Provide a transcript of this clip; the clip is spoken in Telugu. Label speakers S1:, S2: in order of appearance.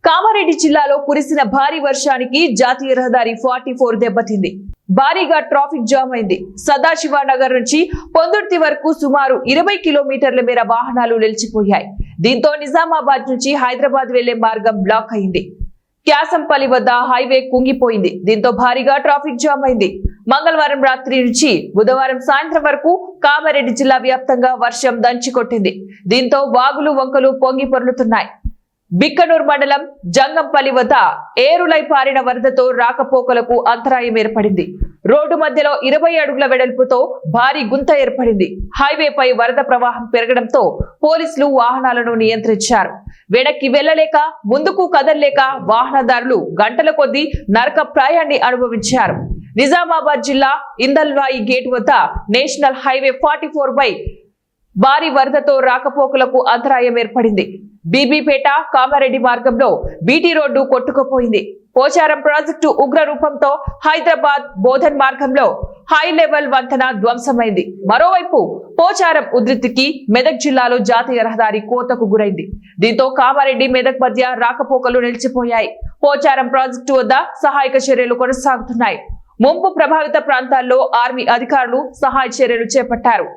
S1: కామారెడ్డి జిల్లాలో కురిసిన భారీ వర్షానికి జాతీయ రహదారి 44 దెబ్బతింది. భారీగా ట్రాఫిక్ జామ్ అయింది. సదాశివనగర్ నుంచి పొందుర్తి వరకు సుమారు 20 కిలోమీటర్ల మేర వాహనాలు నిలిచిపోయాయి. దీంతో నిజామాబాద్ నుంచి హైదరాబాద్ వెళ్లే మార్గం బ్లాక్ అయింది. క్యాసంపల్లి వద్ద హైవే కుంగిపోయింది. దీంతో భారీగా ట్రాఫిక్ జామ్ అయింది. మంగళవారం రాత్రి నుంచి బుధవారం సాయంత్రం వరకు కామారెడ్డి జిల్లా వ్యాప్తంగా వర్షం దంచికొట్టింది. దీంతో వాగులు వంకలు పొంగి పొర్లుతున్నాయి. బిక్కనూర్ మండలం జంగంపల్లి వద్ద ఏరులై పారిన వరదతో రాకపోకలకు అంతరాయం ఏర్పడింది. రోడ్డు మధ్యలో 20 అడుగుల వెడల్పుతో భారీ గుంత ఏర్పడింది. హైవేపై వరద ప్రవాహం పెరగడంతో పోలీసులు వాహనాలను నియంత్రించారు. వెనక్కి వెళ్లలేక ముందుకు కదలలేక వాహనదారులు గంటల కొద్దీ నరక ప్రాయాన్ని అనుభవించారు. నిజామాబాద్ జిల్లా ఇందల్వాయి గేట్ వద్ద నేషనల్ హైవే 44 పై భారీ వరదతో రాకపోకలకు అంతరాయం ఏర్పడింది. బీబీపేట కామారెడ్డి మార్గంలో బీటీ రోడ్డు కొట్టుకుపోయింది. పోచారం ప్రాజెక్టు ఉగ్ర రూపంతో హైదరాబాద్ బోధన్ మార్గంలో హై లెవెల్ వంతెన ధ్వంసమైంది. మరోవైపు పోచారం ఉధృతికి మెదక్ జిల్లాలో జాతీయ రహదారి కోతకు గురైంది. దీంతో కామారెడ్డి మెదక్ మధ్య రాకపోకలు నిలిచిపోయాయి. పోచారం ప్రాజెక్టు వద్ద సహాయక చర్యలు కొనసాగుతున్నాయి. ముంపు ప్రభావిత ప్రాంతాల్లో ఆర్మీ అధికారులు సహాయ చర్యలు చేపట్టారు.